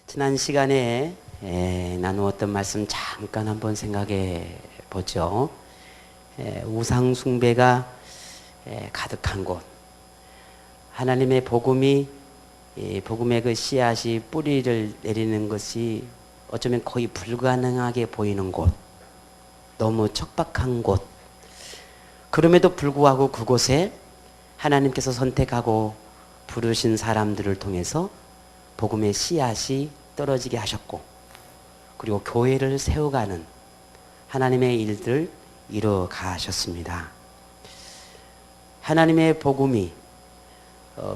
지난 시간에 나누었던 말씀 잠깐 한번 생각해 보죠. 우상 숭배가 가득한 곳, 하나님의 복음이 복음의 그 씨앗이 뿌리를 내리는 것이 어쩌면 거의 불가능하게 보이는 곳, 너무 척박한 곳. 그럼에도 불구하고 그곳에 하나님께서 선택하고 부르신 사람들을 통해서 복음의 씨앗이 떨어지게 하셨고, 그리고 교회를 세워가는 하나님의 일들을 이루어 가셨습니다. 하나님의 복음이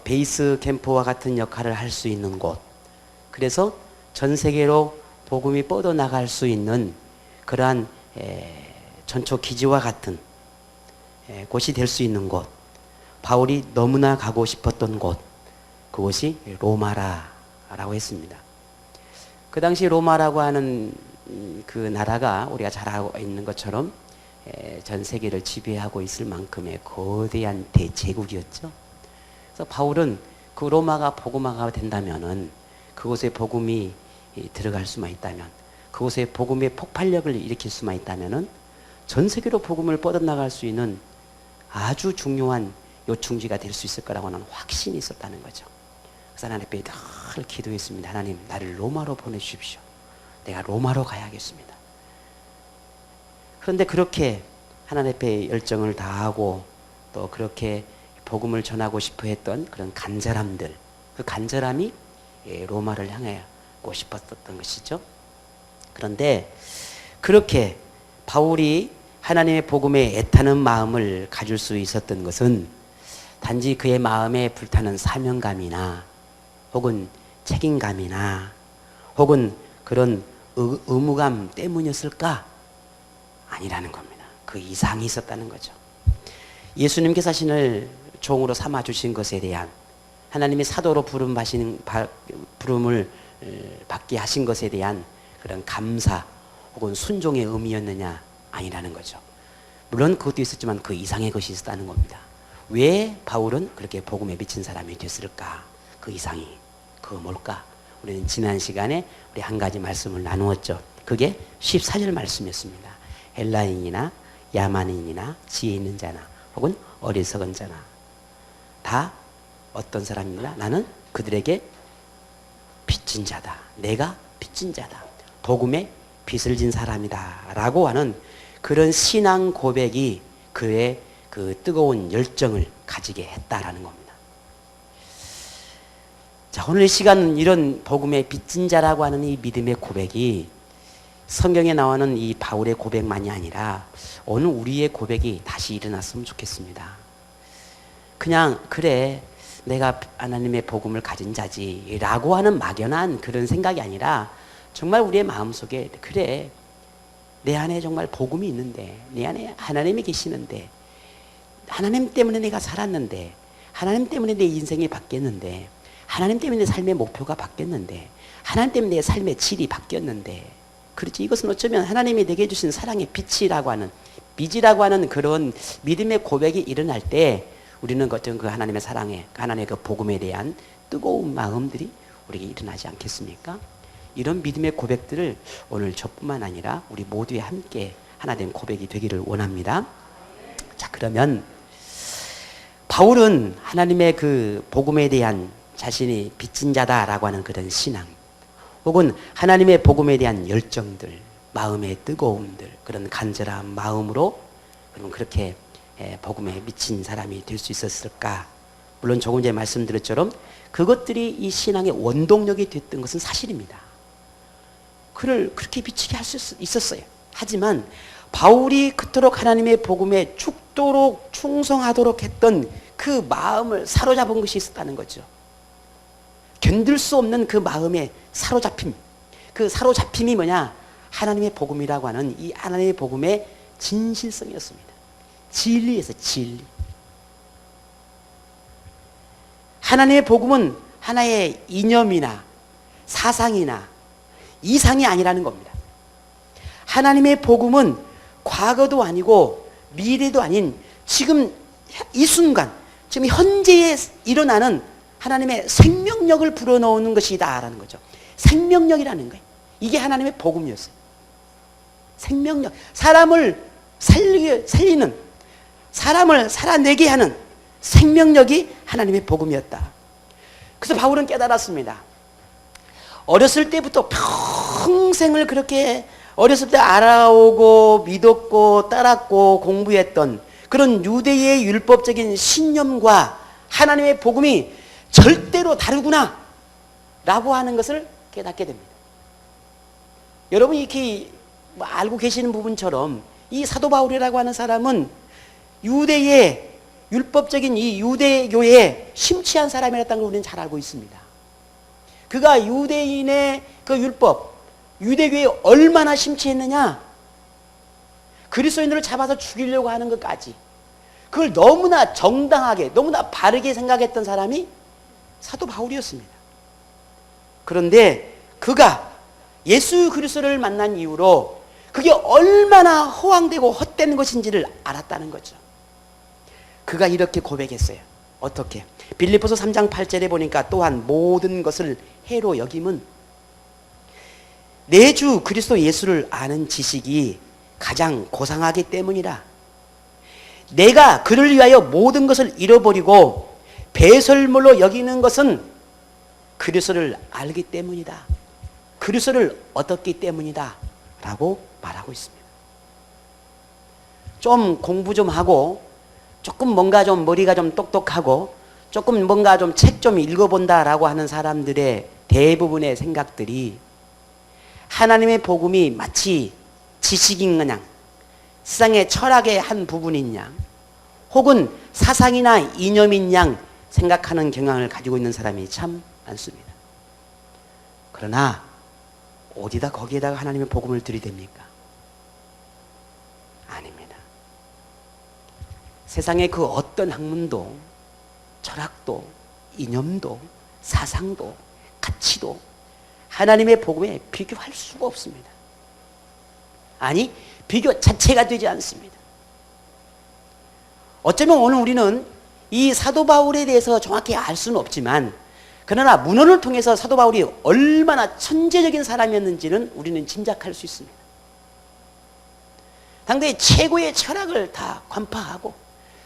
베이스 캠프와 같은 역할을 할 수 있는 곳, 그래서 전 세계로 복음이 뻗어나갈 수 있는 그러한 전초 기지와 같은 곳이 될 수 있는 곳, 바울이 너무나 가고 싶었던 곳, 그곳이 로마라고 했습니다. 그 당시 로마라고 하는 그 나라가 우리가 잘 알고 있는 것처럼 전 세계를 지배하고 있을 만큼의 거대한 대제국이었죠. 그래서 바울은 그 로마가 복음화가 된다면은, 그곳에 복음이 들어갈 수만 있다면, 그곳에 복음의 폭발력을 일으킬 수만 있다면은 전 세계로 복음을 뻗어나갈 수 있는 아주 중요한 요충지가 될 수 있을 거라고 하는 확신이 있었다는 거죠. 그래서 하나님 앞에 늘 기도했습니다. 하나님, 나를 로마로 보내주십시오. 내가 로마로 가야겠습니다. 그런데 그렇게 하나님 앞에 열정을 다하고 또 그렇게 복음을 전하고 싶어 했던 그런 간절함들, 그 간절함이 로마를 향하고 싶었던 것이죠. 그런데 그렇게 바울이 하나님의 복음에 애타는 마음을 가질 수 있었던 것은 단지 그의 마음에 불타는 사명감이나 혹은 책임감이나 혹은 그런 의무감 때문이었을까? 아니라는 겁니다. 그 이상이 있었다는 거죠. 예수님께서 자신을 종으로 삼아주신 것에 대한, 하나님의 사도로 부름을 받게 하신 것에 대한 그런 감사 혹은 순종의 의미였느냐? 아니라는 거죠. 물론 그것도 있었지만 그 이상의 것이 있었다는 겁니다. 왜 바울은 그렇게 복음에 미친 사람이 됐을까? 그 이상이 그거 뭘까? 우리는 지난 시간에 우리 한 가지 말씀을 나누었죠. 그게 14절 말씀이었습니다. 헬라인이나 야만인이나 지혜 있는 자나 혹은 어리석은 자나 다 어떤 사람이냐? 나는 그들에게 빚진 자다. 내가 빚진 자다. 복음에 빚을 진 사람이다 라고 하는 그런 신앙 고백이 그의 그 뜨거운 열정을 가지게 했다라는 겁니다. 자, 오늘 이 시간은 이런 복음의 빚진 자라고 하는 이 믿음의 고백이 성경에 나오는 이 바울의 고백만이 아니라 오늘 우리의 고백이 다시 일어났으면 좋겠습니다. 그냥 그래, 내가 하나님의 복음을 가진 자지 라고 하는 막연한 그런 생각이 아니라 정말 우리의 마음속에, 그래, 내 안에 정말 복음이 있는데, 내 안에 하나님이 계시는데, 하나님 때문에 내가 살았는데, 하나님 때문에 내 인생이 바뀌었는데, 하나님 때문에 내 삶의 목표가 바뀌었는데, 하나님 때문에 내 삶의 질이 바뀌었는데, 그렇지, 이것은 어쩌면 하나님이 내게 주신 사랑의 빛이라고 하는, 빚이라고 하는 그런 믿음의 고백이 일어날 때 우리는 어떤 그 하나님의 사랑에, 하나님의 그 복음에 대한 뜨거운 마음들이 우리에게 일어나지 않겠습니까? 이런 믿음의 고백들을 오늘 저뿐만 아니라 우리 모두에 함께 하나된 고백이 되기를 원합니다. 자, 그러면 바울은 하나님의 그 복음에 대한 자신이 빚진 자다라고 하는 그런 신앙, 혹은 하나님의 복음에 대한 열정들, 마음의 뜨거움들, 그런 간절한 마음으로 그러면 그렇게 복음에 미친 사람이 될 수 있었을까? 물론 조금 전에 말씀드렸처럼 그것들이 이 신앙의 원동력이 됐던 것은 사실입니다. 그를 그렇게 미치게 할 수 있었어요. 하지만 바울이 그토록 하나님의 복음에 죽도록 충성하도록 했던 그 마음을 사로잡은 것이 있었다는 거죠. 견딜 수 없는 그 마음의 사로잡힘, 그 사로잡힘이 뭐냐? 하나님의 복음이라고 하는 이 하나님의 복음의 진실성이었습니다. 진리에서 진리. 하나님의 복음은 하나의 이념이나 사상이나 이상이 아니라는 겁니다. 하나님의 복음은 과거도 아니고 미래도 아닌 지금 이 순간, 지금 현재에 일어나는 하나님의 생명력을 불어넣는 것이다라는 거죠. 생명력이라는 거예요. 이게 하나님의 복음이었어요. 생명력, 사람을 살리는, 사람을 살아내게 하는 생명력이 하나님의 복음이었다. 그래서 바울은 깨달았습니다. 어렸을 때부터 평생을 그렇게 어렸을 때 알아오고 믿었고 따랐고 공부했던 그런 유대의 율법적인 신념과 하나님의 복음이 절대로 다르구나 라고 하는 것을 깨닫게 됩니다. 여러분이 이렇게 알고 계시는 부분처럼 이 사도 바울이라고 하는 사람은 유대의 율법적인 이 유대교에 심취한 사람이었다는 걸 우리는 잘 알고 있습니다. 그가 유대인의 그 율법, 유대교에 얼마나 심취했느냐, 그리스도인들을 잡아서 죽이려고 하는 것까지 그걸 너무나 정당하게 너무나 바르게 생각했던 사람이 사도 바울이었습니다. 그런데 그가 예수 그리스도를 만난 이후로 그게 얼마나 허황되고 헛된 것인지를 알았다는 거죠. 그가 이렇게 고백했어요. 어떻게? 빌립보서 3장 8절에 보니까 또한 모든 것을 해로 여김은 내 주 그리스도 예수를 아는 지식이 가장 고상하기 때문이라. 내가 그를 위하여 모든 것을 잃어버리고 배설물로 여기는 것은 그리스도를 알기 때문이다. 그리스도를 얻었기 때문이다 라고 말하고 있습니다. 좀 공부 좀 하고 조금 뭔가 좀 머리가 좀 똑똑하고 조금 뭔가 좀 책 좀 읽어본다라고 하는 사람들의 대부분의 생각들이 하나님의 복음이 마치 지식인 양, 세상의 철학의 한 부분인 양, 혹은 사상이나 이념인 양 생각하는 경향을 가지고 있는 사람이 참 많습니다. 그러나 어디다 거기에다가 하나님의 복음을 들이댑니까? 아닙니다. 세상의 그 어떤 학문도 철학도 이념도 사상도 가치도 하나님의 복음에 비교할 수가 없습니다. 아니, 비교 자체가 되지 않습니다. 어쩌면 오늘 우리는 이 사도 바울에 대해서 정확히 알 수는 없지만, 그러나 문헌을 통해서 사도 바울이 얼마나 천재적인 사람이었는지는 우리는 짐작할 수 있습니다. 당대의 최고의 철학을 다 관파하고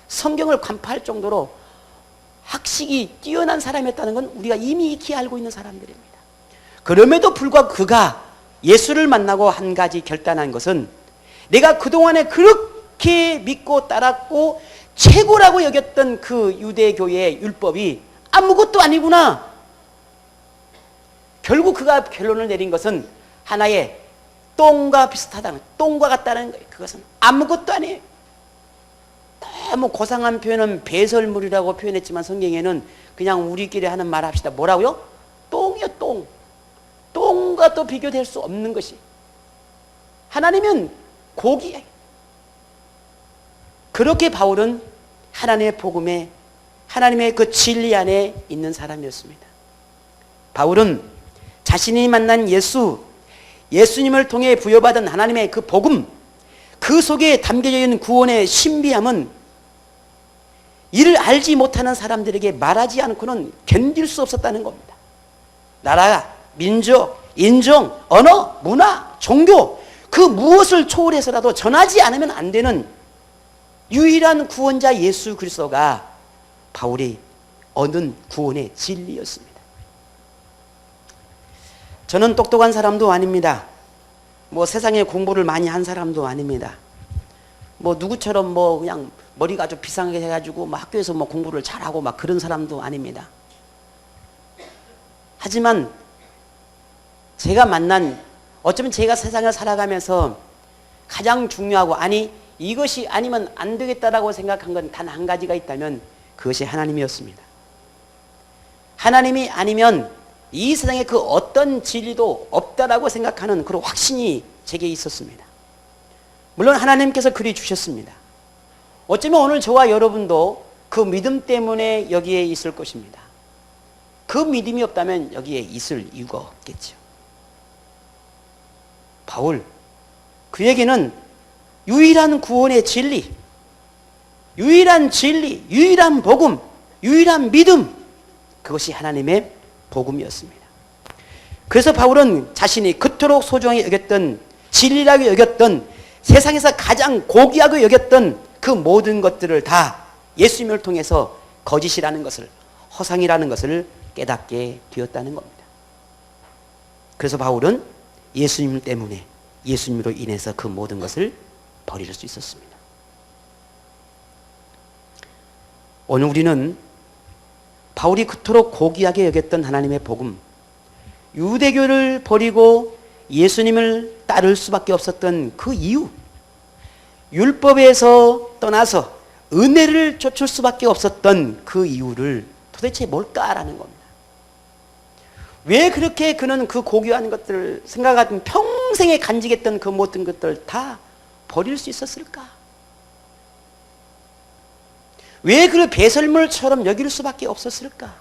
성경을 관파할 정도로 학식이 뛰어난 사람이었다는 건 우리가 이미 익히 알고 있는 사람들입니다. 그럼에도 불구하고 그가 예수를 만나고 한 가지 결단한 것은, 내가 그동안에 그렇게 믿고 따랐고 최고라고 여겼던 그 유대교의 율법이 아무것도 아니구나. 결국 그가 결론을 내린 것은 하나의 똥과 비슷하다는, 똥과 같다는 거예요. 그것은 아무것도 아니에요. 너무 고상한 표현은 배설물이라고 표현했지만 성경에는 그냥 우리끼리 하는 말 합시다. 뭐라고요? 똥이요, 똥. 똥과 또 비교될 수 없는 것이. 하나님은 고기예요. 그렇게 바울은 하나님의 복음에, 하나님의 그 진리 안에 있는 사람이었습니다. 바울은 자신이 만난 예수님을 통해 부여받은 하나님의 그 복음, 그 속에 담겨져 있는 구원의 신비함은 이를 알지 못하는 사람들에게 말하지 않고는 견딜 수 없었다는 겁니다. 나라, 민족, 인종, 언어, 문화, 종교, 그 무엇을 초월해서라도 전하지 않으면 안 되는 유일한 구원자 예수 그리스도가 바울이 얻은 구원의 진리였습니다. 저는 똑똑한 사람도 아닙니다. 뭐 세상에 공부를 많이 한 사람도 아닙니다. 뭐 누구처럼 뭐 그냥 머리가 아주 비상하게 해가지고 뭐 학교에서 뭐 공부를 잘하고 막 그런 사람도 아닙니다. 하지만 제가 만난, 어쩌면 제가 세상을 살아가면서 가장 중요하고, 아니 이것이 아니면 안 되겠다라고 생각한 건 단 한 가지가 있다면 그것이 하나님이었습니다. 하나님이 아니면 이 세상에 그 어떤 진리도 없다라고 생각하는 그런 확신이 제게 있었습니다. 물론 하나님께서 그리 주셨습니다. 어쩌면 오늘 저와 여러분도 그 믿음 때문에 여기에 있을 것입니다. 그 믿음이 없다면 여기에 있을 이유가 없겠죠. 바울, 그에게는 유일한 구원의 진리, 유일한 복음, 유일한 믿음, 그것이 하나님의 복음이었습니다. 그래서 바울은 자신이 그토록 소중하게 여겼던, 진리라고 여겼던, 세상에서 가장 고귀하게 여겼던 그 모든 것들을 다 예수님을 통해서 거짓이라는 것을, 허상이라는 것을 깨닫게 되었다는 겁니다. 그래서 바울은 예수님 때문에, 예수님으로 인해서 그 모든 것을 버릴 수 있었습니다. 오늘 우리는 바울이 그토록 고귀하게 여겼던 하나님의 복음, 유대교를 버리고 예수님을 따를 수밖에 없었던 그 이유, 율법에서 떠나서 은혜를 좇을 수밖에 없었던 그 이유를 도대체 뭘까라는 겁니다. 왜 그렇게 그는 그 고귀한 것들을 생각하던, 평생에 간직했던 그 모든 것들을 다 버릴 수 있었을까? 왜 그를 배설물처럼 여길 수밖에 없었을까?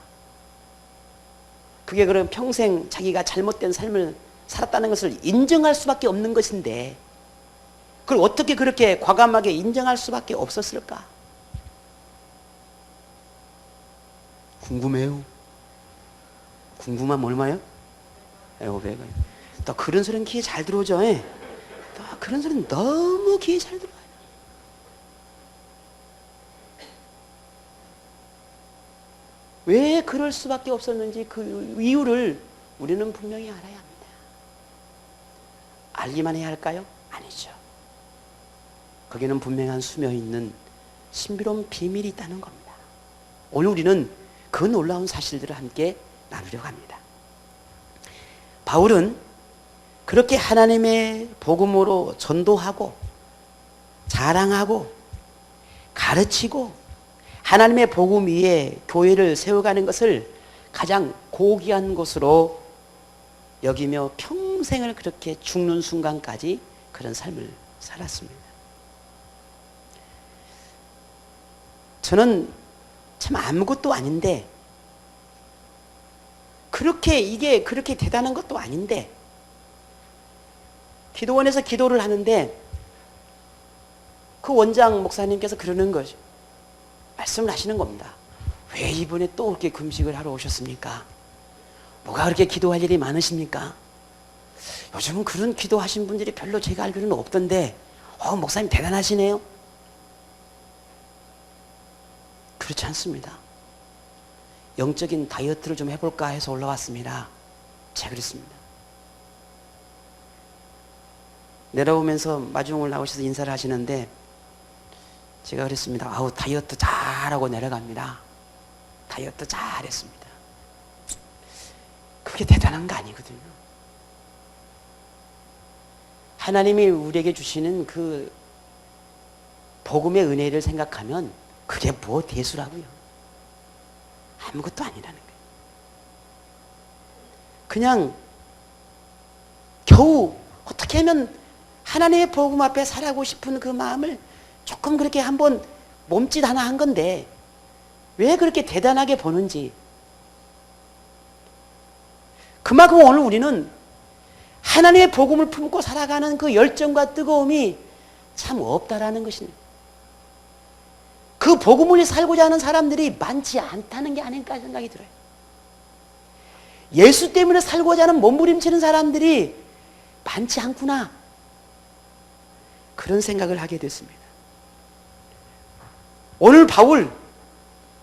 그게 그럼 평생 자기가 잘못된 삶을 살았다는 것을 인정할 수밖에 없는 것인데, 그걸 어떻게 그렇게 과감하게 인정할 수밖에 없었을까? 궁금해요. 궁금하면 얼마요? 500원. 또 그런 소리는 귀에 잘 들어오죠. 또 그런 소리는 너무 귀에 잘 들어와요. 왜 그럴 수밖에 없었는지 그 이유를 우리는 분명히 알아야 합니다. 알기만 해야 할까요? 아니죠. 거기는 분명한 숨어있는 신비로운 비밀이 있다는 겁니다. 오늘 우리는 그 놀라운 사실들을 함께 나누려고 합니다. 바울은 그렇게 하나님의 복음으로 전도하고 자랑하고 가르치고 하나님의 복음 위에 교회를 세워가는 것을 가장 고귀한 것으로 여기며 평생을 그렇게 죽는 순간까지 그런 삶을 살았습니다. 저는 참 아무것도 아닌데, 이게 그렇게 대단한 것도 아닌데, 기도원에서 기도를 하는데 그 원장 목사님께서 그러는 거죠. 말씀을 하시는 겁니다. 왜 이번에 또 그렇게 금식을 하러 오셨습니까? 뭐가 그렇게 기도할 일이 많으십니까? 요즘은 그런 기도하신 분들이 별로 제가 알기로는 없던데, 목사님 대단하시네요. 그렇지 않습니다. 영적인 다이어트를 좀 해볼까 해서 올라왔습니다. 제가 그랬습니다. 내려오면서 마중을 나오셔서 인사를 하시는데 제가 그랬습니다. 다이어트 잘하고 내려갑니다. 다이어트 잘했습니다. 그게 대단한 거 아니거든요. 하나님이 우리에게 주시는 그 복음의 은혜를 생각하면 그게 뭐 대수라고요. 아무것도 아니라는 거예요. 그냥 겨우 어떻게 하면 하나님의 복음 앞에 살아가고 싶은 그 마음을 조금 그렇게 한번 몸짓 하나 한 건데 왜 그렇게 대단하게 보는지, 그만큼 오늘 우리는 하나님의 복음을 품고 살아가는 그 열정과 뜨거움이 참 없다라는 것입니다. 그 복음을 위해 살고자 하는 사람들이 많지 않다는 게 아닐까 생각이 들어요. 예수 때문에 살고자 하는 몸부림치는 사람들이 많지 않구나, 그런 생각을 하게 됐습니다. 오늘 바울,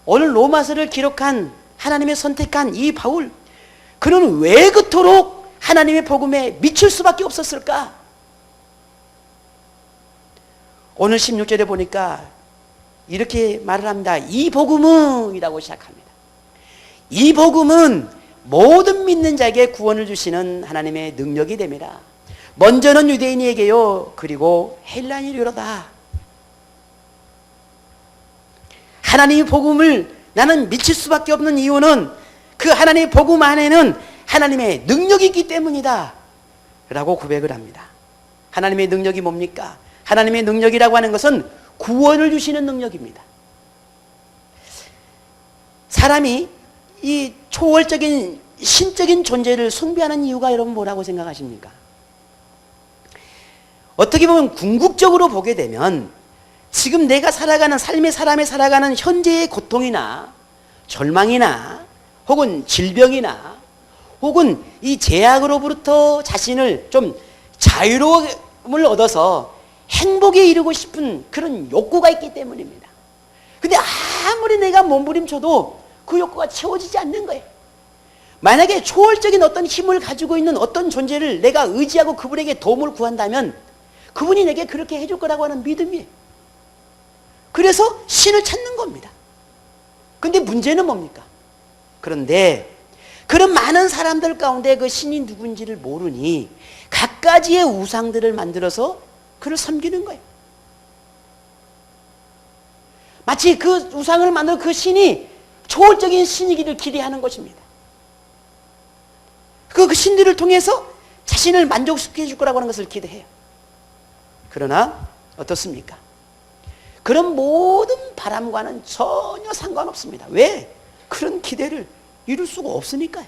오늘 로마서를 기록한 하나님의 선택한 이 바울, 그는 왜 그토록 하나님의 복음에 미칠 수밖에 없었을까? 오늘 16절에 보니까 이렇게 말을 합니다. 이 복음은 이라고 시작합니다. 이 복음은 모든 믿는 자에게 구원을 주시는 하나님의 능력이 됩니다. 먼저는 유대인에게요, 그리고 헬라인이로다. 하나님의 복음을 나는 미칠 수밖에 없는 이유는 그 하나님의 복음 안에는 하나님의 능력이 있기 때문이다 라고 고백을 합니다. 하나님의 능력이 뭡니까? 하나님의 능력이라고 하는 것은 구원을 주시는 능력입니다. 사람이 이 초월적인 신적인 존재를 숭배하는 이유가 여러분 뭐라고 생각하십니까? 어떻게 보면 궁극적으로 보게 되면 지금 내가 살아가는 삶의 사람이 살아가는 현재의 고통이나 절망이나 혹은 질병이나 혹은 이 제약으로부터 자신을 좀 자유로움을 얻어서 행복에 이르고 싶은 그런 욕구가 있기 때문입니다. 근데 아무리 내가 몸부림쳐도 그 욕구가 채워지지 않는 거예요. 만약에 초월적인 어떤 힘을 가지고 있는 어떤 존재를 내가 의지하고 그분에게 도움을 구한다면 그분이 내게 그렇게 해줄 거라고 하는 믿음이에요. 그래서 신을 찾는 겁니다. 근데 문제는 뭡니까? 그런데 그런 많은 사람들 가운데 그 신이 누군지를 모르니 갖가지의 우상들을 만들어서 그를 섬기는 거예요. 마치 그 우상을 만든 그 신이 초월적인 신이기를 기대하는 것입니다. 그 신들을 통해서 자신을 만족시켜 줄 거라고 하는 것을 기대해요. 그러나 어떻습니까? 그런 모든 바람과는 전혀 상관없습니다. 왜? 그런 기대를 이룰 수가 없으니까요.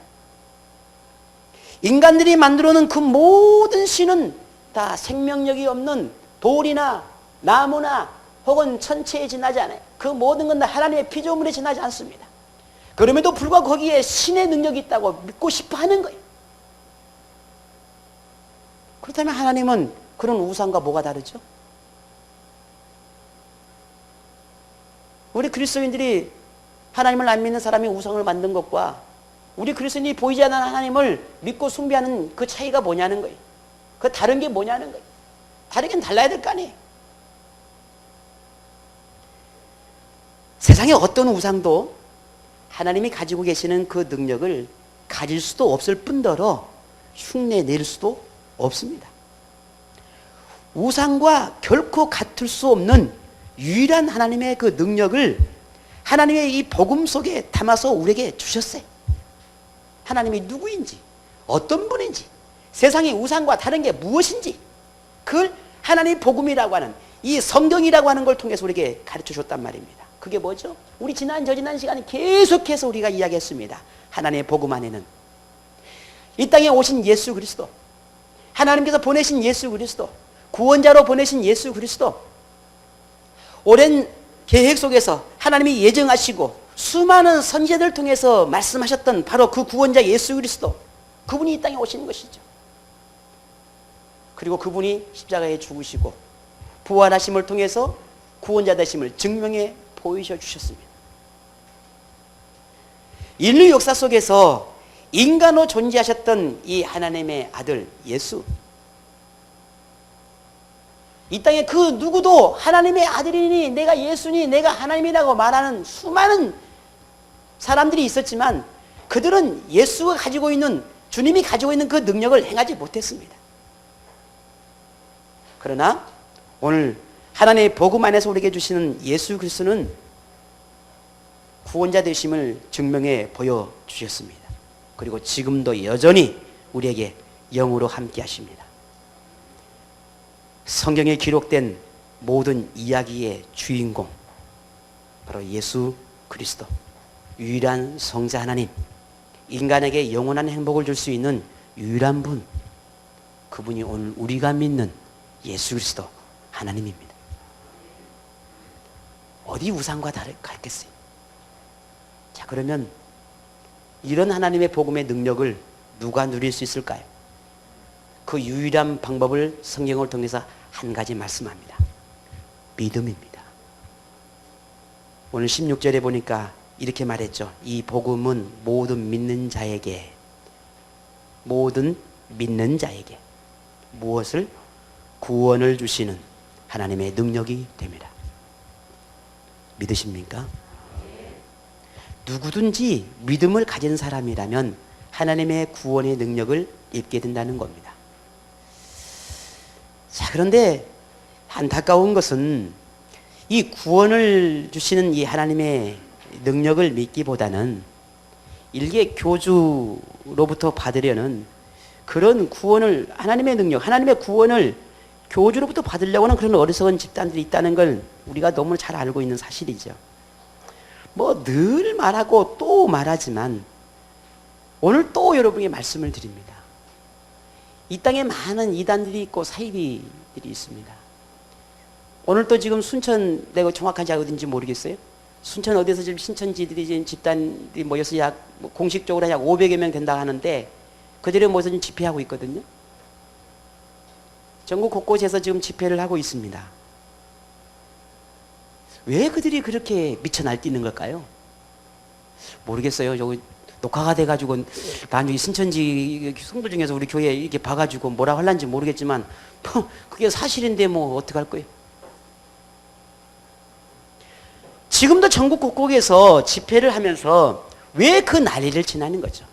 인간들이 만들어 놓은 그 모든 신은 다 생명력이 없는 돌이나 나무나 혹은 천체에 지나지 않아요. 그 모든 건 다 하나님의 피조물에 지나지 않습니다. 그럼에도 불구하고 거기에 신의 능력이 있다고 믿고 싶어 하는 거예요. 그렇다면 하나님은 그런 우상과 뭐가 다르죠? 우리 그리스도인들이 하나님을 안 믿는 사람이 우상을 만든 것과 우리 그리스도인이 보이지 않는 하나님을 믿고 숭배하는 그 차이가 뭐냐는 거예요. 그 다른 게 뭐냐는 거예요. 다르긴 달라야 될 거 아니에요. 세상에 어떤 우상도 하나님이 가지고 계시는 그 능력을 가질 수도 없을 뿐더러 흉내낼 수도 없습니다. 우상과 결코 같을 수 없는 유일한 하나님의 그 능력을 하나님의 이 복음 속에 담아서 우리에게 주셨어요. 하나님이 누구인지, 어떤 분인지, 세상의 우상과 다른 게 무엇인지 그걸 하나님의 복음이라고 하는 이 성경이라고 하는 걸 통해서 우리에게 가르쳐 줬단 말입니다. 그게 뭐죠? 우리 지난 시간에 계속해서 우리가 이야기했습니다. 하나님의 복음 안에는 이 땅에 오신 예수 그리스도, 하나님께서 보내신 예수 그리스도, 구원자로 보내신 예수 그리스도, 오랜 계획 속에서 하나님이 예정하시고 수많은 선지자들을 통해서 말씀하셨던 바로 그 구원자 예수 그리스도, 그분이 이 땅에 오신 것이죠. 그리고 그분이 십자가에 죽으시고 부활하심을 통해서 구원자 되심을 증명해 보이셔 주셨습니다. 인류 역사 속에서 인간으로 존재하셨던 이 하나님의 아들 예수, 이 땅에 그 누구도 하나님의 아들이니 내가 예수니 내가 하나님이라고 말하는 수많은 사람들이 있었지만 그들은 예수가 가지고 있는, 주님이 가지고 있는 그 능력을 행하지 못했습니다. 그러나 오늘 하나님의 복음 안에서 우리에게 주시는 예수 그리스도는 구원자 되심을 증명해 보여주셨습니다. 그리고 지금도 여전히 우리에게 영으로 함께 하십니다. 성경에 기록된 모든 이야기의 주인공, 바로 예수 그리스도, 유일한 성자 하나님, 인간에게 영원한 행복을 줄 수 있는 유일한 분, 그분이 오늘 우리가 믿는 예수 그리스도 하나님입니다. 어디 우상과 다르겠어요? 자, 그러면 이런 하나님의 복음의 능력을 누가 누릴 수 있을까요? 그 유일한 방법을 성경을 통해서 한 가지 말씀합니다. 믿음입니다. 오늘 16절에 보니까 이렇게 말했죠. 이 복음은 모든 믿는 자에게 무엇을? 구원을 주시는 하나님의 능력이 됩니다. 믿으십니까? 누구든지 믿음을 가진 사람이라면 하나님의 구원의 능력을 입게 된다는 겁니다. 자, 그런데 안타까운 것은 이 구원을 주시는 이 하나님의 능력을 믿기보다는 일개 교주로부터 받으려는 그런 구원을, 하나님의 능력, 하나님의 구원을 교주로부터 받으려고 하는 그런 어리석은 집단들이 있다는 걸 우리가 너무 잘 알고 있는 사실이죠. 뭐 늘 말하고 또 말하지만 오늘 또 여러분에게 말씀을 드립니다. 이 땅에 많은 이단들이 있고 사이비들이 있습니다. 오늘 또 지금 순천, 내가 정확한지 어딘지 모르겠어요. 순천 어디서 지금 신천지들이 지금 집단이 모여서 공식적으로 약 500여 명 된다 하는데 그들이 모여서 지금 집회하고 있거든요. 전국 곳곳에서 지금 집회를 하고 있습니다. 왜 그들이 그렇게 미쳐 날뛰는 걸까요? 모르겠어요. 저기 녹화가 돼가지고 나중에 신천지 성도 중에서 우리 교회 이렇게 봐가지고 뭐라 할란지 모르겠지만 그게 사실인데 뭐 어떡할 거예요? 지금도 전국 곳곳에서 집회를 하면서 왜 그 난리를 치나는 거죠?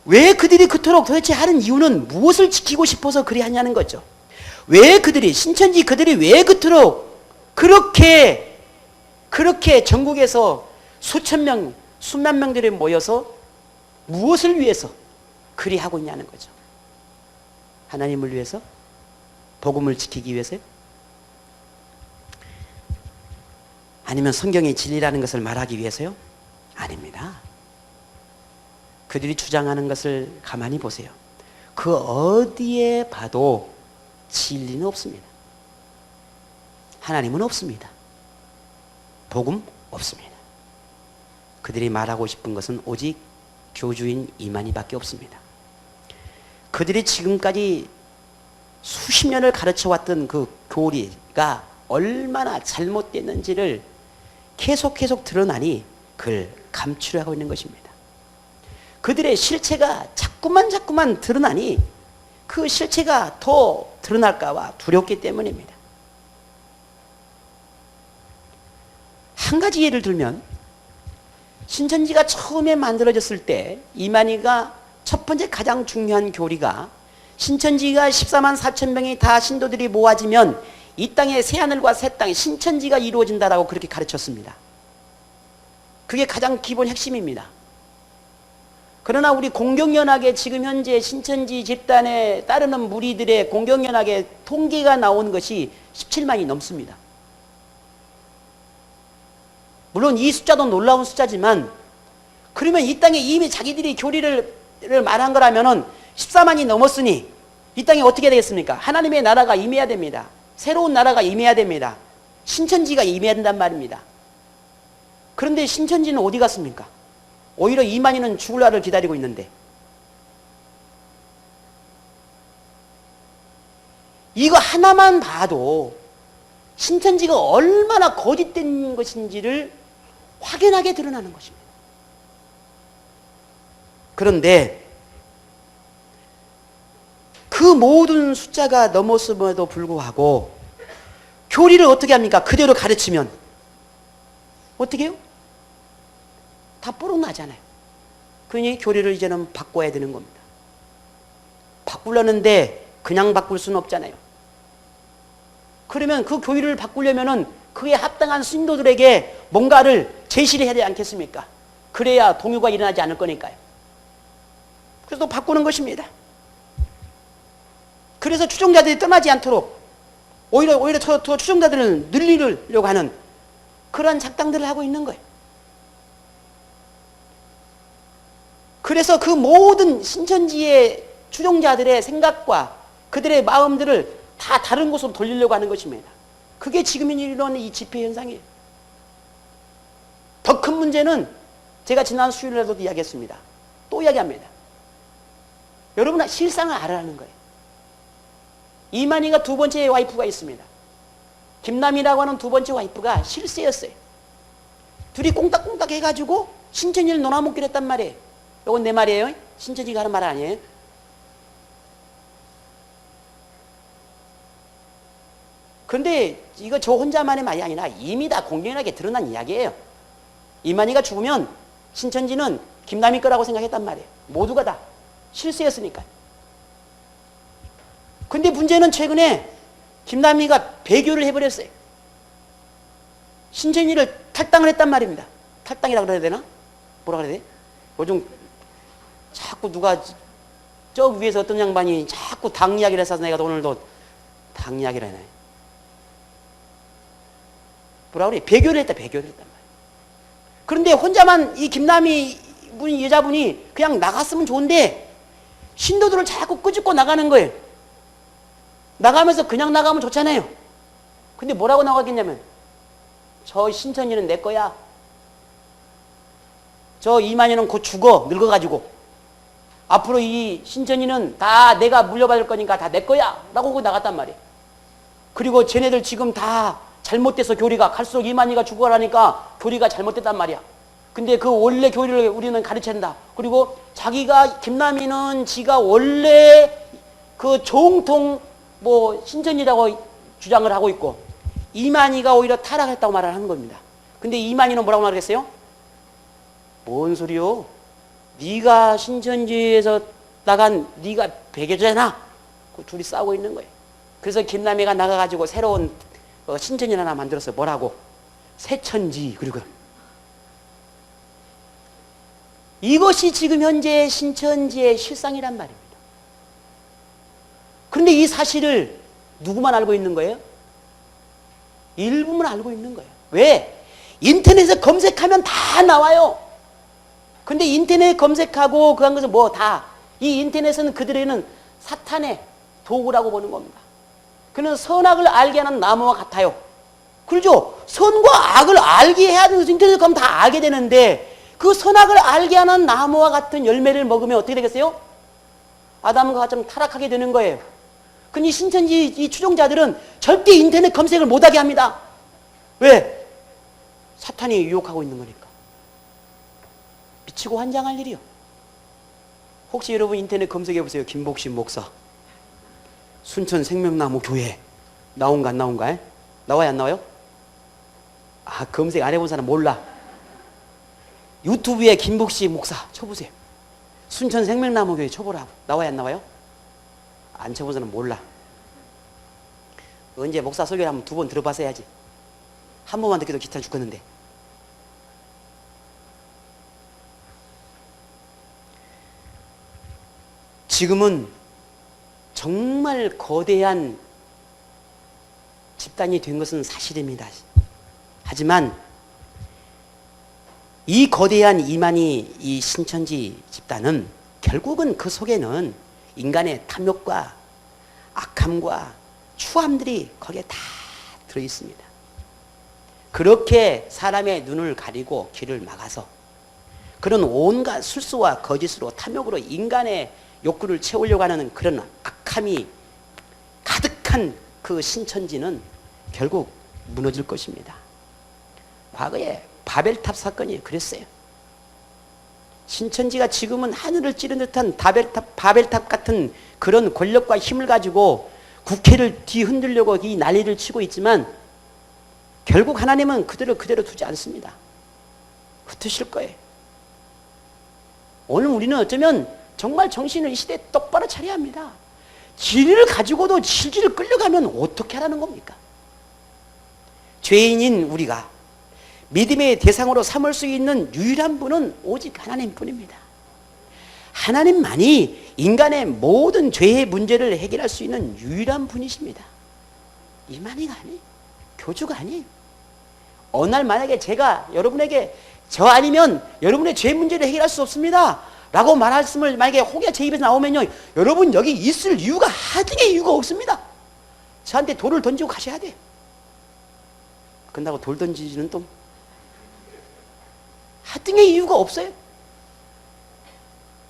왜 그들이 그토록 도대체 하는 이유는 무엇을 지키고 싶어서 그리 하냐는 거죠. 왜 그들이 신천지 그들이 왜 그토록 그렇게 전국에서 수천 명, 수만 명들이 모여서 무엇을 위해서 그리 하고 있냐는 거죠. 하나님을 위해서? 복음을 지키기 위해서요? 아니면 성경의 진리라는 것을 말하기 위해서요? 아닙니다. 그들이 주장하는 것을 가만히 보세요. 그 어디에 봐도 진리는 없습니다. 하나님은 없습니다. 복음 없습니다. 그들이 말하고 싶은 것은 오직 교주인 이만희밖에 없습니다. 그들이 지금까지 수십 년을 가르쳐왔던 그 교리가 얼마나 잘못됐는지를 계속 드러나니 그걸 감추려고 있는 것입니다. 그들의 실체가 자꾸만 드러나니 그 실체가 더 드러날까봐 두렵기 때문입니다. 한 가지 예를 들면 신천지가 처음에 만들어졌을 때 이만희가 첫 번째 가장 중요한 교리가 신천지가 14만 4천 명이 다 신도들이 모아지면 이 땅에 새하늘과 새 땅에 신천지가 이루어진다라고 그렇게 가르쳤습니다. 그게 가장 기본 핵심입니다. 그러나 우리 공경연합의 지금 현재 신천지 집단에 따르는 무리들의 공경연합의 통계가 나온 것이 17만이 넘습니다. 물론 이 숫자도 놀라운 숫자지만 그러면 이 땅에 이미 자기들이 교리를 말한 거라면은 14만이 넘었으니 이 땅에 어떻게 되겠습니까? 하나님의 나라가 임해야 됩니다. 새로운 나라가 임해야 됩니다. 신천지가 임해야 된단 말입니다. 그런데 신천지는 어디 갔습니까? 오히려 이만희는 죽을 날을 기다리고 있는데 이거 하나만 봐도 신천지가 얼마나 거짓된 것인지를 확연하게 드러나는 것입니다. 그런데 그 모든 숫자가 넘었음에도 불구하고 교리를 어떻게 합니까? 그대로 가르치면 어떻게 해요? 다 뽀록 나잖아요. 그러니 교리를 이제는 바꿔야 되는 겁니다. 바꾸려는데 그냥 바꿀 수는 없잖아요. 그러면 그 교리를 바꾸려면은 그에 합당한 신도들에게 뭔가를 제시를 해야 되지 않겠습니까? 그래야 동요가 일어나지 않을 거니까요. 그래서 또 바꾸는 것입니다. 그래서 추종자들이 떠나지 않도록 오히려 더 추종자들을 늘리려고 하는 그러한 작당들을 하고 있는 거예요. 그래서 그 모든 신천지의 추종자들의 생각과 그들의 마음들을 다 다른 곳으로 돌리려고 하는 것입니다. 그게 지금 일어나는 이 집회 현상이에요. 더 큰 문제는 제가 지난 수요일에도 이야기했습니다. 또 이야기합니다. 여러분 실상을 알아라는 거예요. 이만희가 두 번째 와이프가 있습니다. 김남희라고 하는 두 번째 와이프가 실세였어요. 둘이 꽁딱꽁딱 해가지고 신천지를 놀아먹기로 했단 말이에요. 이건 내 말이에요. 신천지가 하는 말 아니에요. 그런데 이거 저 혼자만의 말이 아니라 이미 다 공공연하게 드러난 이야기예요. 이만희가 죽으면 신천지는 김남희 거라고 생각했단 말이에요. 모두가 다 실세였으니까. 근데 문제는 최근에 김남희가 배교를 해버렸어요. 신천지를 탈당을 했단 말입니다. 탈당이라고 그래야 되나? 뭐라 그래야 돼? 요즘 자꾸 누가 저 위에서 어떤 양반이 자꾸 당 이야기를 해서 내가 오늘도 당 이야기를 하네. 뭐라 그래? 배교를 했단 말이에요. 그런데 혼자만 이 김남희 여자분이 그냥 나갔으면 좋은데 신도들을 자꾸 끄집고 나가는 거예요. 나가면서 그냥 나가면 좋잖아요. 근데 뭐라고 나가겠냐면 저 신천지는 내 거야. 저 이만희는 곧 죽어. 늙어가지고. 앞으로 이 신천지는 다 내가 물려받을 거니까 다 내 거야. 라고 나갔단 말이에요. 그리고 쟤네들 지금 다 잘못돼서 교리가 갈수록 이만희가 죽어가니까 교리가 잘못됐단 말이야. 근데 그 원래 교리를 우리는 가르친다. 그리고 자기가 김남희는 지가 원래 그 정통 뭐 신천지라고 주장을 하고 있고 이만희가 오히려 타락했다고 말을 하는 겁니다. 근데 이만희는 뭐라고 말했어요? 뭔 소리요? 네가 신천지에서 나간 네가 배교자잖아. 그 둘이 싸우고 있는 거예요. 그래서 김남희가 나가가지고 새로운 신천지 하나 만들었어요. 뭐라고? 새천지. 그리고 이것이 지금 현재 신천지의 실상이란 말입니다. 그런데 이 사실을 누구만 알고 있는 거예요? 일부만 알고 있는 거예요. 왜? 인터넷에 검색하면 다 나와요. 근데 인터넷 검색하고 그 한 것은 뭐 다, 이 인터넷은 그들에게는 사탄의 도구라고 보는 겁니다. 그는 선악을 알게 하는 나무와 같아요. 그렇죠? 선과 악을 알게 해야 되는 인터넷에 가면 다 알게 되는데 그 선악을 알게 하는 나무와 같은 열매를 먹으면 어떻게 되겠어요? 아담과 하와처럼 타락하게 되는 거예요. 근데 이 신천지 이 추종자들은 절대 인터넷 검색을 못하게 합니다. 왜? 사탄이 유혹하고 있는 거니까. 미치고 환장할 일이요. 혹시 여러분 인터넷 검색해 보세요. 김복신 목사 순천 생명나무 교회 나온가 안 나온가? 나와요 안 나와요? 아 검색 안 해본 사람 몰라. 유튜브에 김복신 목사 쳐보세요. 순천 생명나무 교회 쳐보라고. 나와요 안 나와요? 안 쳐본 사람 몰라. 언제 목사 설교를 한번 2번 들어봤어야지. 한 번만 듣기도 귀찮아 죽겠는데. 지금은 정말 거대한 집단이 된 것은 사실입니다. 하지만 이 거대한 이만희 이 신천지 집단은 결국은 그 속에는 인간의 탐욕과 악함과 추함들이 거기에 다 들어있습니다. 그렇게 사람의 눈을 가리고 귀를 막아서 그런 온갖 술수와 거짓으로 탐욕으로 인간의 욕구를 채우려고 하는 그런 악함이 가득한 그 신천지는 결국 무너질 것입니다. 과거에 바벨탑 사건이 그랬어요. 신천지가 지금은 하늘을 찌른 듯한 바벨탑 같은 그런 권력과 힘을 가지고 국회를 뒤흔들려고 이 난리를 치고 있지만 결국 하나님은 그들을 그대로 두지 않습니다. 흩으실 거예요. 오늘 우리는 어쩌면 정말 정신을 이 시대에 똑바로 차려야 합니다. 진리를 가지고도 질질 끌려가면 어떻게 하라는 겁니까? 죄인인 우리가 믿음의 대상으로 삼을 수 있는 유일한 분은 오직 하나님뿐입니다. 하나님만이 인간의 모든 죄의 문제를 해결할 수 있는 유일한 분이십니다. 이만희가 아니에요. 교주가 아니에요. 어느 날 만약에 제가 여러분에게 저 아니면 여러분의 죄 문제를 해결할 수 없습니다 라고 말씀을 만약에 혹여 제 입에서 나오면요, 여러분 여기 있을 이유가 하등의 이유가 없습니다. 저한테 돌을 던지고 가셔야 돼. 그런다고 돌 던지지는 또 하등의 이유가 없어요.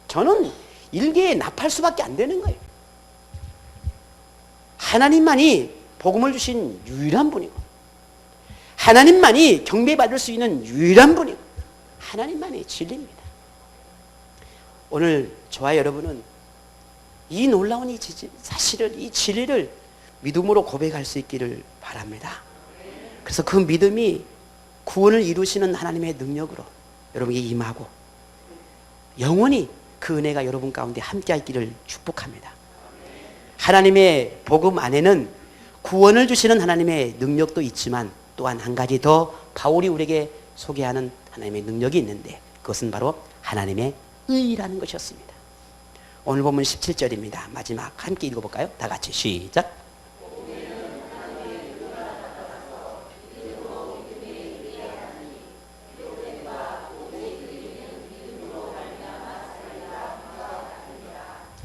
저는 일개에 납할 수밖에 안 되는 거예요. 하나님만이 복음을 주신 유일한 분이고 하나님만이 경배받을 수 있는 유일한 분이고 하나님만이 진리입니다. 오늘 저와 여러분은 이 놀라운 이 사실을, 이 진리를 믿음으로 고백할 수 있기를 바랍니다. 그래서 그 믿음이 구원을 이루시는 하나님의 능력으로 여러분에게 임하고 영원히 그 은혜가 여러분 가운데 함께 있기를 축복합니다. 하나님의 복음 안에는 구원을 주시는 하나님의 능력도 있지만 또한 한 가지 더 바울이 우리에게 소개하는 하나님의 능력이 있는데 그것은 바로 하나님의 의라는 것이었습니다. 오늘 본문 17절입니다. 마지막 함께 읽어볼까요? 다 같이 시작.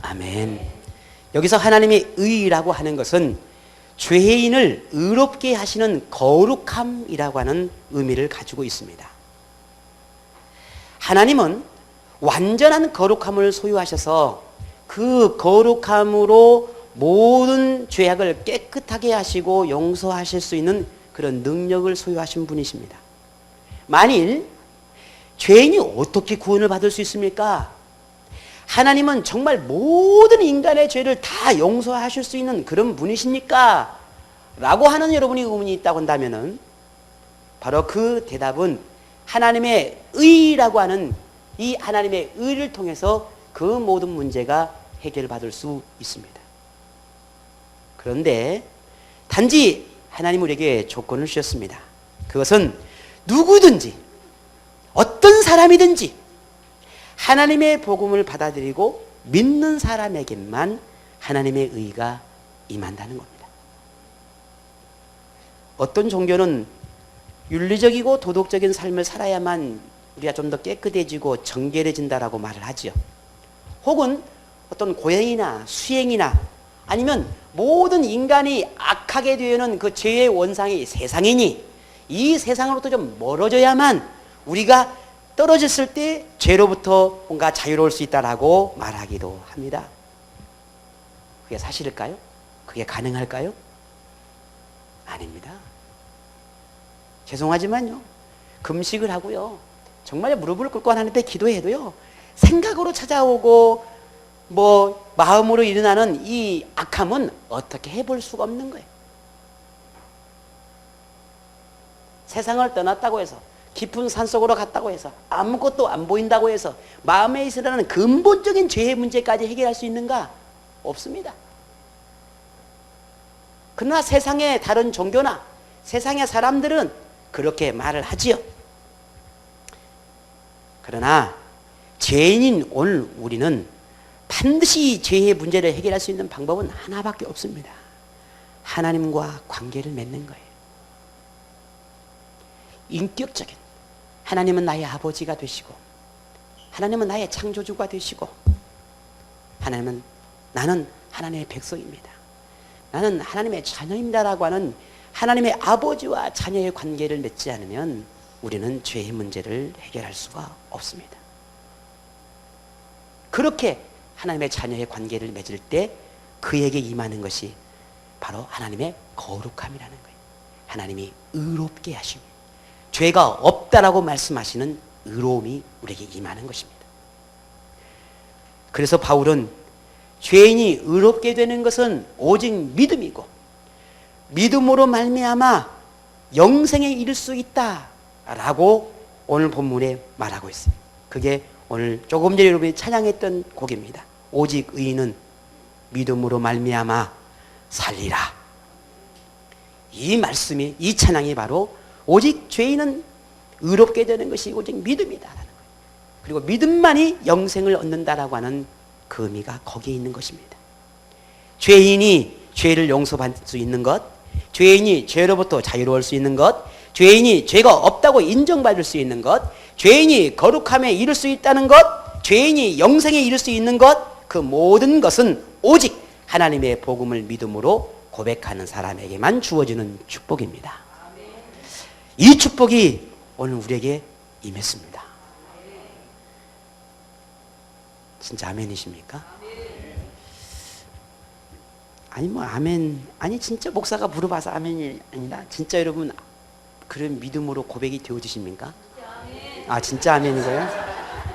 아멘. 여기서 하나님의 의라고 하는 것은 죄인을 의롭게 하시는 거룩함이라고 하는 의미를 가지고 있습니다. 하나님은 완전한 거룩함을 소유하셔서 그 거룩함으로 모든 죄악을 깨끗하게 하시고 용서하실 수 있는 그런 능력을 소유하신 분이십니다. 만일 죄인이 어떻게 구원을 받을 수 있습니까? 하나님은 정말 모든 인간의 죄를 다 용서하실 수 있는 그런 분이십니까? 라고 하는 여러분이 의문이 있다고 한다면 바로 그 대답은 하나님의 의라고 하는 이 하나님의 의를 통해서 그 모든 문제가 해결받을 수 있습니다. 그런데 단지 하나님 우리에게 조건을 주셨습니다. 그것은 누구든지 어떤 사람이든지 하나님의 복음을 받아들이고 믿는 사람에게만 하나님의 의가 임한다는 겁니다. 어떤 종교는 윤리적이고 도덕적인 삶을 살아야만 우리가 좀 더 깨끗해지고 정결해진다라고 말을 하죠. 혹은 어떤 고행이나 수행이나 아니면 모든 인간이 악하게 되는 그 죄의 원상이 세상이니 이 세상으로부터 좀 멀어져야만 우리가 떨어졌을 때 죄로부터 뭔가 자유로울 수 있다라고 말하기도 합니다. 그게 사실일까요? 그게 가능할까요? 아닙니다. 죄송하지만요, 금식을 하고요, 정말 무릎을 꿇고 하나님 앞에 기도해도요, 생각으로 찾아오고 마음으로 일어나는 이 악함은 어떻게 해볼 수가 없는 거예요. 세상을 떠났다고 해서, 깊은 산속으로 갔다고 해서, 아무것도 안 보인다고 해서 마음에 있으라는 근본적인 죄의 문제까지 해결할 수 있는가? 없습니다. 그러나 세상의 다른 종교나 세상의 사람들은 그렇게 말을 하지요. 그러나 죄인인 오늘 우리는 반드시 죄의 문제를 해결할 수 있는 방법은 하나밖에 없습니다. 하나님과 관계를 맺는 거예요. 인격적인 하나님은 나의 아버지가 되시고, 하나님은 나의 창조주가 되시고, 나는 하나님의 백성입니다, 나는 하나님의 자녀입니다라고 하는 하나님의 아버지와 자녀의 관계를 맺지 않으면 우리는 죄의 문제를 해결할 수가 없습니다. 그렇게 하나님의 자녀의 관계를 맺을 때 그에게 임하는 것이 바로 하나님의 거룩함이라는 거예요. 하나님이 의롭게 하심, 죄가 없다라고 말씀하시는 의로움이 우리에게 임하는 것입니다. 그래서 바울은 죄인이 의롭게 되는 것은 오직 믿음이고 믿음으로 말미암아 영생에 이를 수 있다라고 오늘 본문에 말하고 있어요. 그게 오늘 조금 전에 여러분이 찬양했던 곡입니다. 오직 의인은 믿음으로 말미암아 살리라. 이 말씀이, 이 찬양이 바로 오직 죄인은 의롭게 되는 것이 오직 믿음이다라는 거예요. 그리고 믿음만이 영생을 얻는다라고 하는 그 의미가 거기에 있는 것입니다. 죄인이 죄를 용서받을 수 있는 것, 죄인이 죄로부터 자유로울 수 있는 것, 죄인이 죄가 없다고 인정받을 수 있는 것, 죄인이 거룩함에 이를 수 있다는 것, 죄인이 영생에 이를 수 있는 것, 그 모든 것은 오직 하나님의 복음을 믿음으로 고백하는 사람에게만 주어지는 축복입니다. 이 축복이 오늘 우리에게 임했습니다. 진짜 아멘이십니까? 아니 진짜 목사가 물어봐서 아멘이 아니라 진짜 여러분 그런 믿음으로 고백이 되어지십니까? 아, 진짜 아멘인 거예요?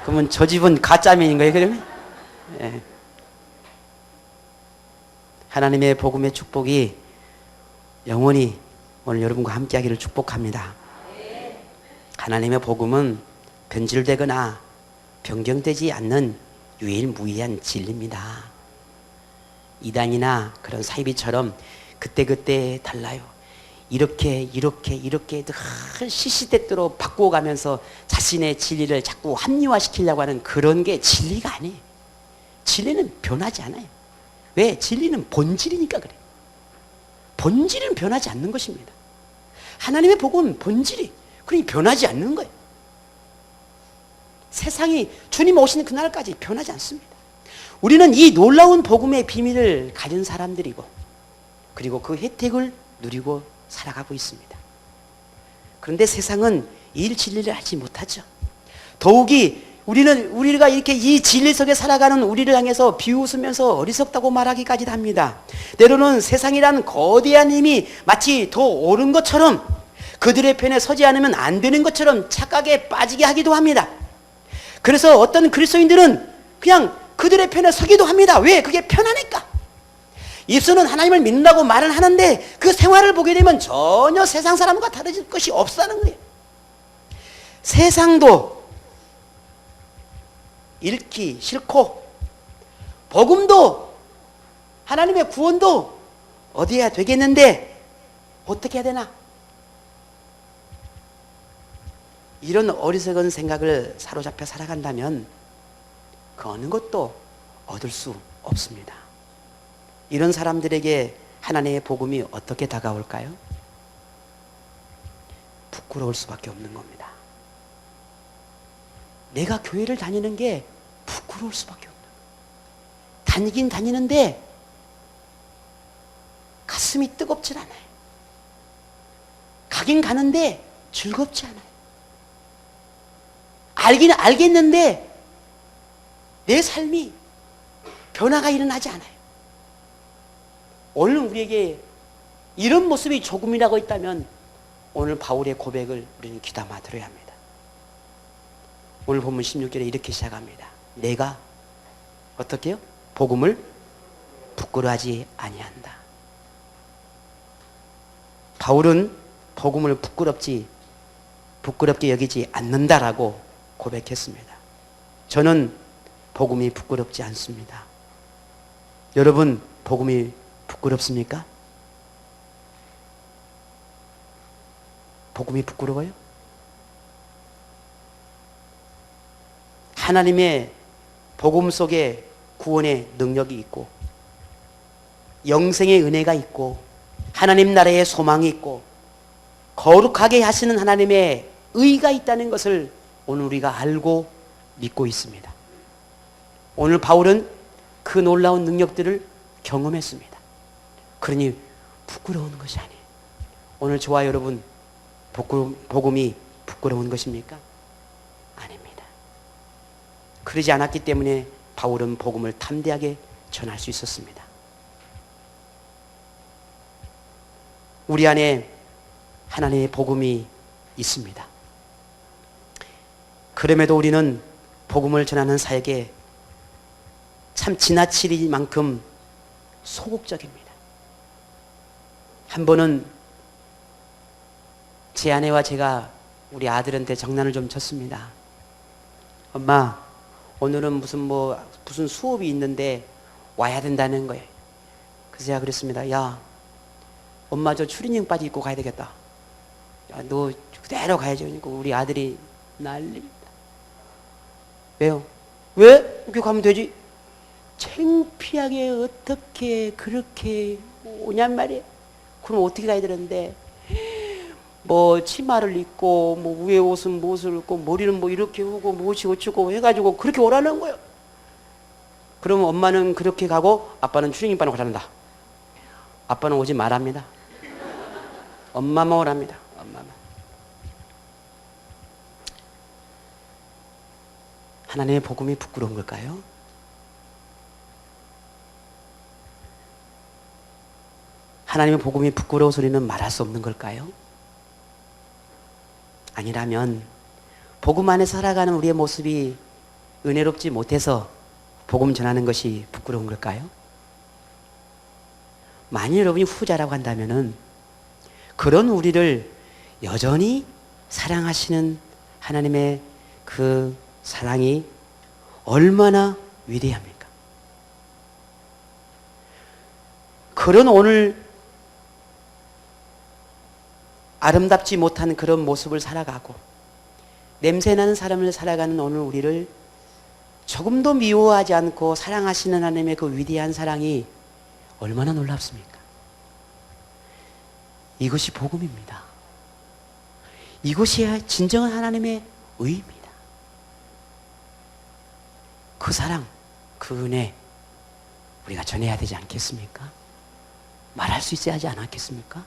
그러면 저 집은 가짜 아멘인 거예요, 그러면? 예. 하나님의 복음의 축복이 영원히 오늘 여러분과 함께 하기를 축복합니다. 하나님의 복음은 변질되거나 변경되지 않는 유일무이한 진리입니다. 이단이나 그런 사이비처럼 그때그때 달라요. 이렇게 늘 시시때때로 바꾸어가면서 자신의 진리를 자꾸 합리화시키려고 하는 그런 게 진리가 아니에요. 진리는 변하지 않아요. 왜? 진리는 본질이니까 그래요. 본질은 변하지 않는 것입니다. 하나님의 복음은 본질이, 그러니 변하지 않는 거예요. 세상이 주님 오시는 그날까지 변하지 않습니다. 우리는 이 놀라운 복음의 비밀을 가진 사람들이고, 그리고 그 혜택을 누리고 살아가고 있습니다. 그런데 세상은 이 진리를 알지 못하죠. 더욱이 우리가 이렇게 이 진리 속에 살아가는 우리를 향해서 비웃으면서 어리석다고 말하기까지 합니다. 때로는 세상이란 거대한 힘이 마치 더 옳은 것처럼, 그들의 편에 서지 않으면 안 되는 것처럼 착각에 빠지게 하기도 합니다. 그래서 어떤 그리스도인들은 그냥 그들의 편에 서기도 합니다. 왜? 그게 편하니까. 입술은 하나님을 믿는다고 말을 하는데 그 생활을 보게 되면 전혀 세상 사람과 다른 것이 없다는 거예요. 세상도 잃기 싫고, 복음도, 하나님의 구원도 얻어야 되겠는데 어떻게 해야 되나? 이런 어리석은 생각을 사로잡혀 살아간다면 그 어느 것도 얻을 수 없습니다. 이런 사람들에게 하나님의 복음이 어떻게 다가올까요? 부끄러울 수밖에 없는 겁니다. 내가 교회를 다니는 게 부끄러울 수밖에 없는 거예요. 다니긴 다니는데 가슴이 뜨겁질 않아요. 가긴 가는데 즐겁지 않아요. 알기는 알겠는데 내 삶이 변화가 일어나지 않아요. 오늘 우리에게 이런 모습이 조금이라고 있다면 오늘 바울의 고백을 우리는 귀담아 들어야 합니다. 오늘 본문 16절에 이렇게 시작합니다. 내가 어떻게 해요? 복음을 부끄러워하지 아니한다. 바울은 복음을 부끄럽게 여기지 않는다라고 고백했습니다. 저는 복음이 부끄럽지 않습니다. 여러분, 복음이 부끄럽습니까? 복음이 부끄러워요? 하나님의 복음 속에 구원의 능력이 있고, 영생의 은혜가 있고, 하나님 나라의 소망이 있고, 거룩하게 하시는 하나님의 의가 있다는 것을 오늘 우리가 알고 믿고 있습니다. 오늘 바울은 그 놀라운 능력들을 경험했습니다. 그러니 부끄러운 것이 아니에요. 오늘 저와 여러분, 복음이 부끄러운 것입니까? 아닙니다. 그러지 않았기 때문에 바울은 복음을 담대하게 전할 수 있었습니다. 우리 안에 하나님의 복음이 있습니다. 그럼에도 우리는 복음을 전하는 사역에 참 지나칠 만큼 소극적입니다. 한 번은 제 아내와 제가 우리 아들한테 장난을 좀 쳤습니다. 엄마, 오늘은 무슨 수업이 있는데 와야 된다는 거예요. 그래서 제가 그랬습니다. 야, 엄마 저 추리닝 바지 입고 가야 되겠다. 야, 너 그대로 가야죠. 그러니까 우리 아들이 난립니다. 왜요? 왜? 이렇게 가면 되지? 창피하게 어떻게 그렇게 오냔 말이에요. 그럼 어떻게 가야 되는데, 뭐 치마를 입고 뭐 위에 옷은 무엇을 입고 머리는 뭐 이렇게 하고 무엇이 어쩌고 해가지고 그렇게 오라는 거예요. 그러면 엄마는 그렇게 가고 아빠는 추리닝 입고 가란다. 아빠는 오지 말랍니다. 엄마만 오랍니다. 엄마만. 하나님의 복음이 부끄러운 걸까요? 하나님의 복음이 부끄러워서 우리는 말할 수 없는 걸까요? 아니라면 복음 안에 살아가는 우리의 모습이 은혜롭지 못해서 복음 전하는 것이 부끄러운 걸까요? 만일 여러분이 후자라고 한다면은 그런 우리를 여전히 사랑하시는 하나님의 그 사랑이 얼마나 위대합니까? 그런 오늘 아름답지 못한 그런 모습을 살아가고 냄새나는 삶을 살아가는 오늘 우리를 조금도 미워하지 않고 사랑하시는 하나님의 그 위대한 사랑이 얼마나 놀랍습니까? 이것이 복음입니다. 이것이 진정한 하나님의 의입니다. 그 사랑, 그 은혜 우리가 전해야 되지 않겠습니까? 말할 수 있어야 하지 않았겠습니까?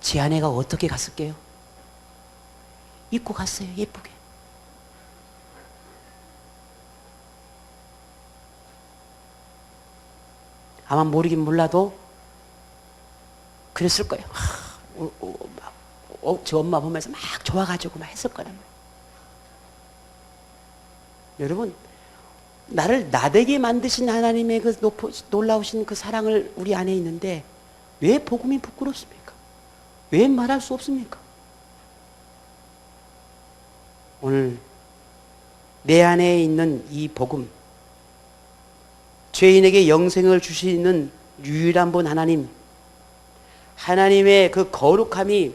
제 아내가 어떻게 갔을게요? 입고 갔어요, 예쁘게. 아마 모르긴 몰라도 그랬을 거예요. 저 엄마 보면서 막 좋아가지고 막 했을 거란 말이에요. 여러분, 나를 나되게 만드신 하나님의 그 놀라우신 그 사랑을 우리 안에 있는데 왜 복음이 부끄럽습니까? 왜 말할 수 없습니까? 오늘 내 안에 있는 이 복음, 죄인에게 영생을 주시는 유일한 분 하나님, 하나님의 그 거룩함이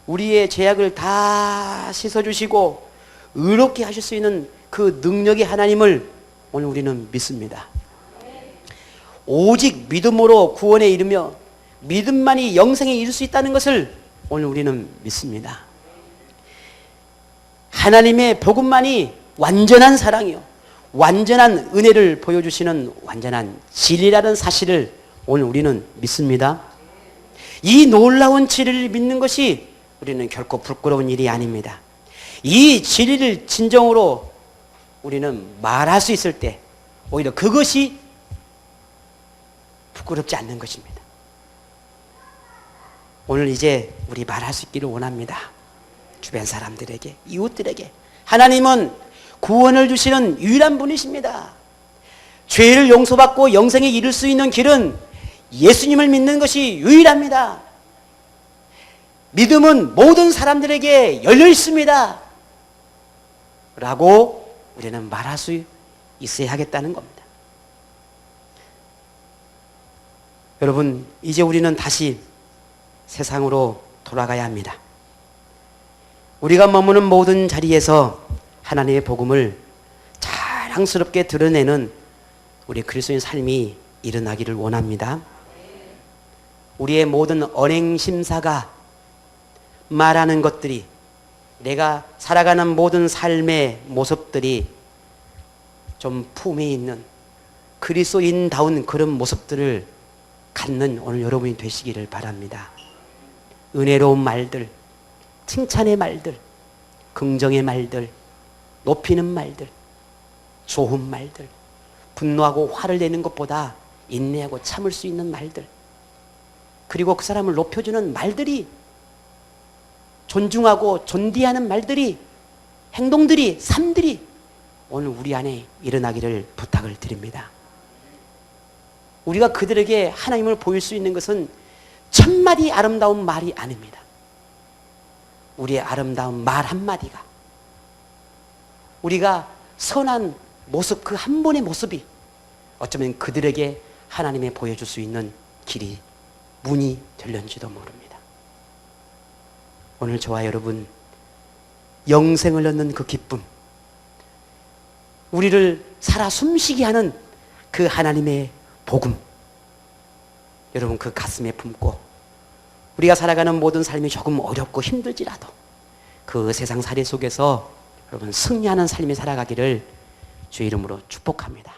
우리의 죄악을 다 씻어주시고 의롭게 하실 수 있는 그 능력의 하나님을 오늘 우리는 믿습니다. 오직 믿음으로 구원에 이르며 믿음만이 영생에 이를 수 있다는 것을 오늘 우리는 믿습니다. 하나님의 복음만이 완전한 사랑이요, 완전한 은혜를 보여주시는 완전한 진리라는 사실을 오늘 우리는 믿습니다. 이 놀라운 진리를 믿는 것이 우리는 결코 부끄러운 일이 아닙니다. 이 진리를 진정으로 우리는 말할 수 있을 때 오히려 그것이 부끄럽지 않는 것입니다. 오늘 이제 우리 말할 수 있기를 원합니다. 주변 사람들에게, 이웃들에게. 하나님은 구원을 주시는 유일한 분이십니다. 죄를 용서받고 영생에 이를 수 있는 길은 예수님을 믿는 것이 유일합니다. 믿음은 모든 사람들에게 열려 있습니다. 라고 우리는 말할 수 있어야 하겠다는 겁니다. 여러분, 이제 우리는 다시 세상으로 돌아가야 합니다. 우리가 머무는 모든 자리에서 하나님의 복음을 자랑스럽게 드러내는 우리 그리스도인 삶이 일어나기를 원합니다. 우리의 모든 언행심사가 말하는 것들이, 내가 살아가는 모든 삶의 모습들이 좀 품에 있는 그리스도인다운 그런 모습들을 갖는 오늘 여러분이 되시기를 바랍니다. 은혜로운 말들, 칭찬의 말들, 긍정의 말들, 높이는 말들, 좋은 말들, 분노하고 화를 내는 것보다 인내하고 참을 수 있는 말들, 그리고 그 사람을 높여주는 말들이, 존중하고 존귀하는 말들이, 행동들이, 삶들이 오늘 우리 안에 일어나기를 부탁을 드립니다. 우리가 그들에게 하나님을 보일 수 있는 것은 천마디 아름다운 말이 아닙니다. 우리의 아름다운 말 한마디가, 우리가 선한 모습, 그 한 번의 모습이 어쩌면 그들에게 하나님의 보여줄 수 있는 길이, 문이 될런지도 모릅니다. 오늘 저와 여러분, 영생을 얻는 그 기쁨, 우리를 살아 숨쉬게 하는 그 하나님의 복음, 여러분 그 가슴에 품고 우리가 살아가는 모든 삶이 조금 어렵고 힘들지라도 그 세상 살이 속에서 여러분 승리하는 삶이 살아가기를 주의 이름으로 축복합니다.